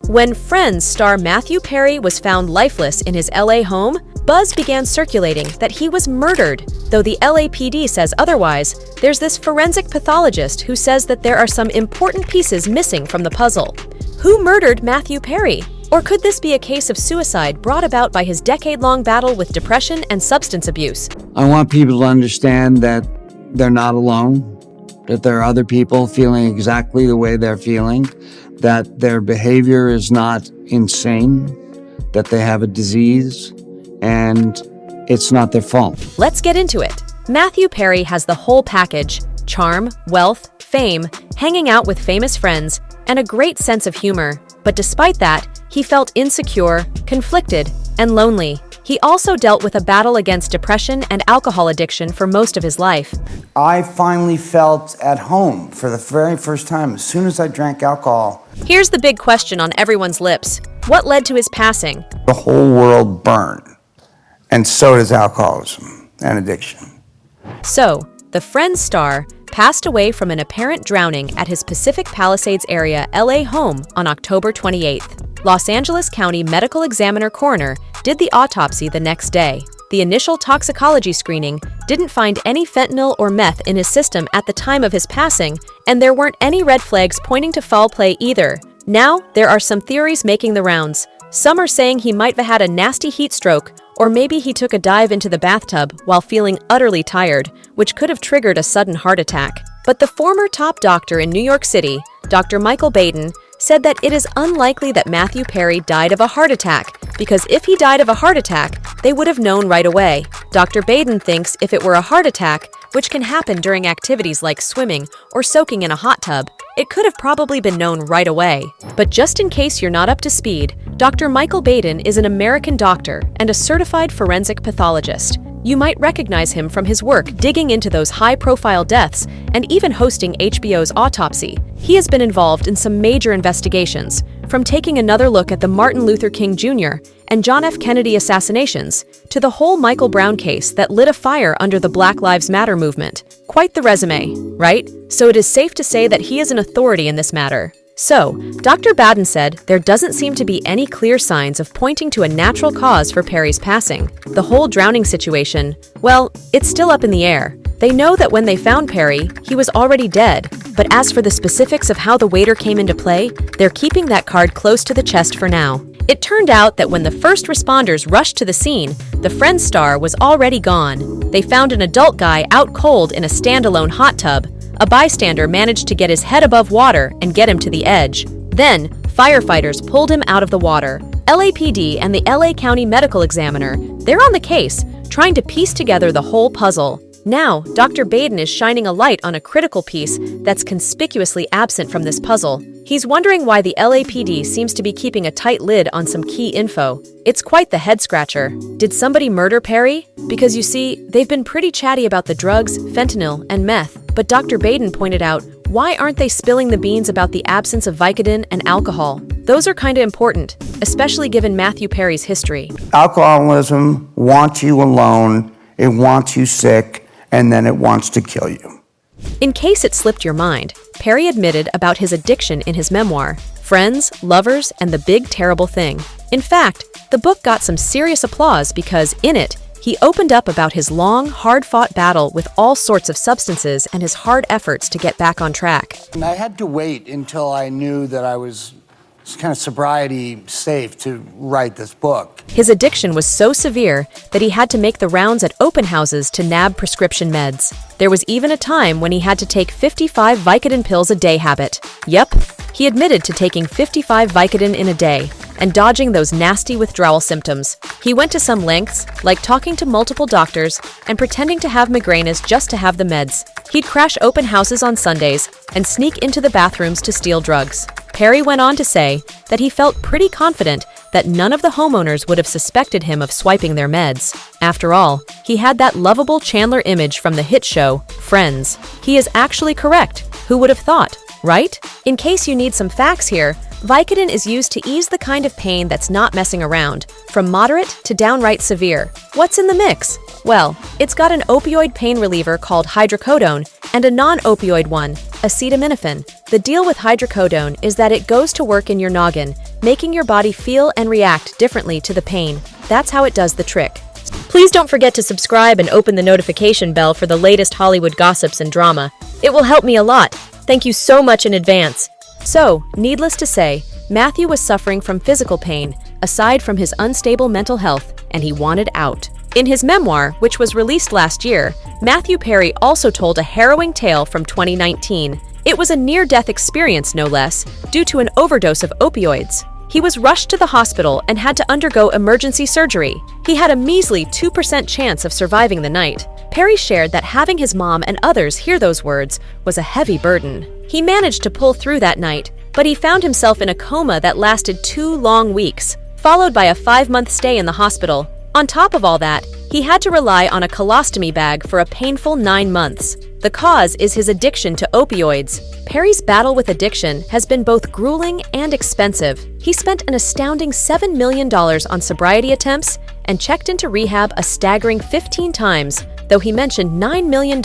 When Friends star Matthew Perry was found lifeless in his LA home, buzz began circulating that he was murdered. Though the LAPD says otherwise, there's this forensic pathologist who says that there are some important pieces missing from the puzzle. Who murdered Matthew Perry? Or could this be a case of suicide brought about by his decade-long battle with depression and substance abuse? I want people to understand that they're not alone, that there are other people feeling exactly the way they're feeling, that their behavior is not insane, that they have a disease, and it's not their fault. Let's get into it. Matthew Perry has the whole package: charm, wealth, fame, hanging out with famous friends, and a great sense of humor. But despite that, he felt insecure, conflicted, and lonely. He also dealt with a battle against depression and alcohol addiction for most of his life. I finally felt at home for the very first time as soon as I drank alcohol. Here's the big question on everyone's lips. What led to his passing? The whole world burned, and so does alcoholism and addiction. So, the Friends star passed away from an apparent drowning at his Pacific Palisades area LA home on October 28th. Los Angeles County Medical Examiner coroner did the autopsy the next day. The initial toxicology screening didn't find any fentanyl or meth in his system at the time of his passing, and there weren't any red flags pointing to foul play either. Now, there are some theories making the rounds. Some are saying he might have had a nasty heat stroke, or maybe he took a dive into the bathtub while feeling utterly tired, which could have triggered a sudden heart attack. But the former top doctor in New York City, Dr. Michael Baden, said that it is unlikely that Matthew Perry died of a heart attack, because if he died of a heart attack, they would have known right away. Dr. Baden thinks if it were a heart attack, which can happen during activities like swimming or soaking in a hot tub, it could have probably been known right away. But just in case you're not up to speed, Dr. Michael Baden is an American doctor and a certified forensic pathologist. You might recognize him from his work digging into those high-profile deaths and even hosting HBO's Autopsy. He has been involved in some major investigations, from taking another look at the Martin Luther King Jr. and John F. Kennedy assassinations to the whole Michael Brown case that lit a fire under the Black Lives Matter movement. Quite the resume, right? So it is safe to say that he is an authority in this matter. So, Dr. Baden said there doesn't seem to be any clear signs of pointing to a natural cause for Perry's passing. The whole drowning situation, well, it's still up in the air. They know that when they found Perry, he was already dead. But as for the specifics of how the waiter came into play, they're keeping that card close to the chest for now. It turned out that when the first responders rushed to the scene, the Friends star was already gone. They found an adult guy out cold in a standalone hot tub. A bystander managed to get his head above water and get him to the edge. Then, firefighters pulled him out of the water. LAPD and the LA County Medical Examiner, they're on the case, trying to piece together the whole puzzle. Now, Dr. Baden is shining a light on a critical piece that's conspicuously absent from this puzzle. He's wondering why the LAPD seems to be keeping a tight lid on some key info. It's quite the head-scratcher. Did somebody murder Perry? Because you see, they've been pretty chatty about the drugs, fentanyl, and meth. But Dr. Baden pointed out, why aren't they spilling the beans about the absence of Vicodin and alcohol? Those are kinda important, especially given Matthew Perry's history. Alcoholism wants you alone, it wants you sick, and then it wants to kill you. In case it slipped your mind, Perry admitted about his addiction in his memoir, Friends, Lovers, and the Big Terrible Thing. In fact, the book got some serious applause because, in it, he opened up about his long, hard-fought battle with all sorts of substances and his hard efforts to get back on track. And I had to wait until I knew that I was kind of sobriety safe to write this book. His addiction was so severe that he had to make the rounds at open houses to nab prescription meds. There was even a time when he had to take 55 Vicodin pills a day habit. Yep, he admitted to taking 55 Vicodin in a day and dodging those nasty withdrawal symptoms. He went to some lengths, like talking to multiple doctors and pretending to have migraines just to have the meds. He'd crash open houses on Sundays and sneak into the bathrooms to steal drugs. Perry went on to say that he felt pretty confident that none of the homeowners would have suspected him of swiping their meds. After all, he had that lovable Chandler image from the hit show, Friends. He is actually correct. Who would have thought, right? In case you need some facts here, Vicodin is used to ease the kind of pain that's not messing around, from moderate to downright severe. What's in the mix? Well, it's got an opioid pain reliever called hydrocodone and a non-opioid one, acetaminophen. The deal with hydrocodone is that it goes to work in your noggin, making your body feel and react differently to the pain. That's how it does the trick. Please don't forget to subscribe and open the notification bell for the latest Hollywood gossips and drama. It will help me a lot. Thank you so much in advance. So, needless to say, Matthew was suffering from physical pain, aside from his unstable mental health, and he wanted out. In his memoir, which was released last year, Matthew Perry also told a harrowing tale from 2019. It was a near-death experience, no less, due to an overdose of opioids. He was rushed to the hospital and had to undergo emergency surgery. He had a measly 2% chance of surviving the night. Perry shared that having his mom and others hear those words was a heavy burden. He managed to pull through that night, but he found himself in a coma that lasted 2 long weeks, followed by a 5-month stay in the hospital. On top of all that, he had to rely on a colostomy bag for a painful 9 months. The cause is his addiction to opioids. Perry's battle with addiction has been both grueling and expensive. He spent an astounding $7 million on sobriety attempts and checked into rehab a staggering 15 times, though he mentioned $9 million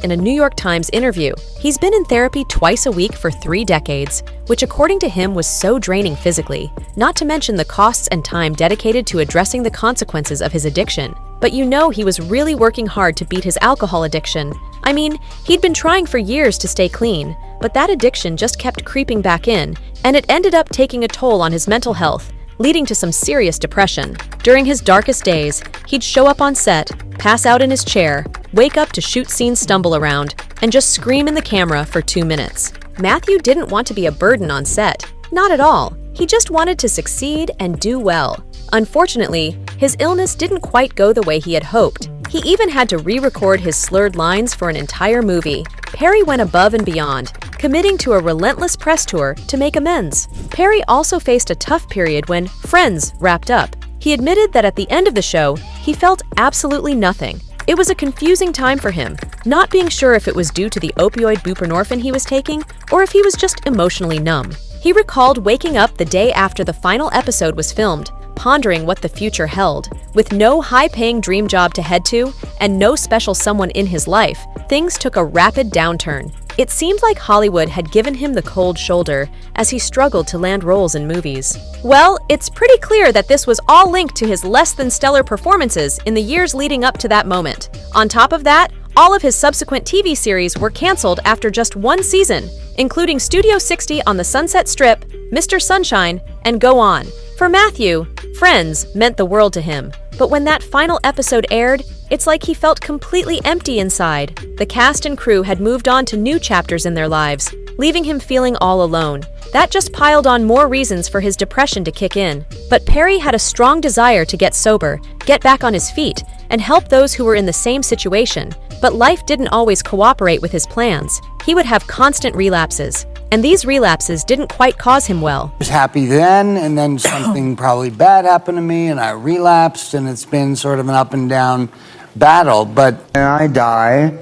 in a New York Times interview. He's been in therapy twice a week for 3 decades, which according to him was so draining physically, not to mention the costs and time dedicated to addressing the consequences of his addiction. But you know he was really working hard to beat his alcohol addiction. I mean, he'd been trying for years to stay clean, but that addiction just kept creeping back in, and it ended up taking a toll on his mental health, leading to some serious depression. During his darkest days, he'd show up on set, pass out in his chair, wake up to shoot scenes stumble around, and just scream in the camera for 2 minutes. Matthew didn't want to be a burden on set. Not at all. He just wanted to succeed and do well. Unfortunately, his illness didn't quite go the way he had hoped. He even had to re-record his slurred lines for an entire movie. Perry went above and beyond, committing to a relentless press tour to make amends. Perry also faced a tough period when Friends wrapped up. He admitted that at the end of the show, he felt absolutely nothing. It was a confusing time for him, not being sure if it was due to the opioid buprenorphine he was taking or if he was just emotionally numb. He recalled waking up the day after the final episode was filmed, pondering what the future held. With no high-paying dream job to head to and no special someone in his life, things took a rapid downturn. It seemed like Hollywood had given him the cold shoulder as he struggled to land roles in movies. Well, it's pretty clear that this was all linked to his less-than-stellar performances in the years leading up to that moment. On top of that, all of his subsequent TV series were canceled after just 1 season, including Studio 60 on the Sunset Strip, Mr. Sunshine, and Go On. For Matthew, Friends meant the world to him, but when that final episode aired, it's like he felt completely empty inside. The cast and crew had moved on to new chapters in their lives, leaving him feeling all alone. That just piled on more reasons for his depression to kick in. But Perry had a strong desire to get sober, get back on his feet, and help those who were in the same situation. But life didn't always cooperate with his plans. He would have constant relapses, and these relapses didn't quite cause him well. I was happy then, and then something probably bad happened to me, and I relapsed, and it's been sort of an up and down battle. But when I die,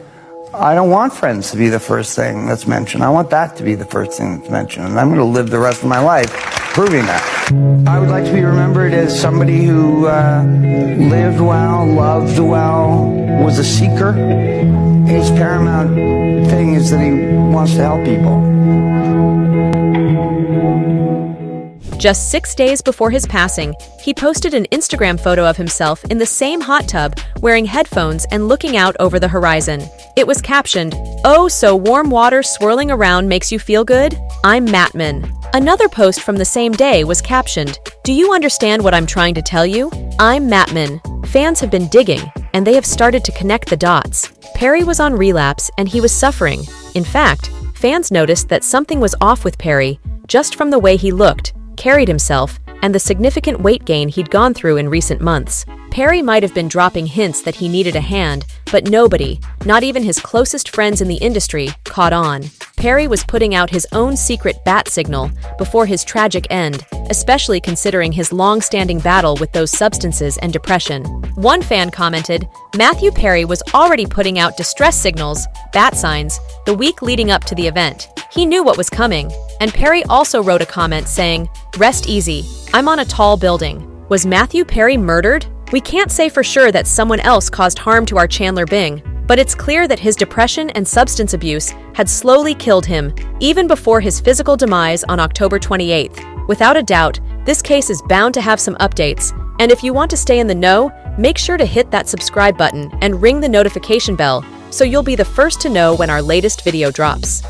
I don't want Friends to be the first thing that's mentioned. I want that to be the first thing that's mentioned, and I'm going to live the rest of my life proving that. I would like to be remembered as somebody who lived well, loved well, was a seeker. His paramount thing is that he wants to help people. Just 6 days before his passing, he posted an Instagram photo of himself in the same hot tub, wearing headphones and looking out over the horizon. It was captioned, "Oh, so warm water swirling around makes you feel good? I'm Mattman." Another post from the same day was captioned, "Do you understand what I'm trying to tell you? I'm Mattman." Fans have been digging, and they have started to connect the dots. Perry was on relapse, and he was suffering. In fact, fans noticed that something was off with Perry, just from the way he looked, carried himself, and the significant weight gain he'd gone through in recent months. Perry might have been dropping hints that he needed a hand, but nobody, not even his closest friends in the industry, caught on. Perry was putting out his own secret bat signal before his tragic end, especially considering his long-standing battle with those substances and depression. One fan commented, "Matthew Perry was already putting out distress signals, bat signs, the week leading up to the event. He knew what was coming." And Perry also wrote a comment saying, "Rest easy, I'm on a tall building." Was Matthew Perry murdered? We can't say for sure that someone else caused harm to our Chandler Bing, but it's clear that his depression and substance abuse had slowly killed him, even before his physical demise on October 28th. Without a doubt, this case is bound to have some updates, and if you want to stay in the know, make sure to hit that subscribe button and ring the notification bell so you'll be the first to know when our latest video drops.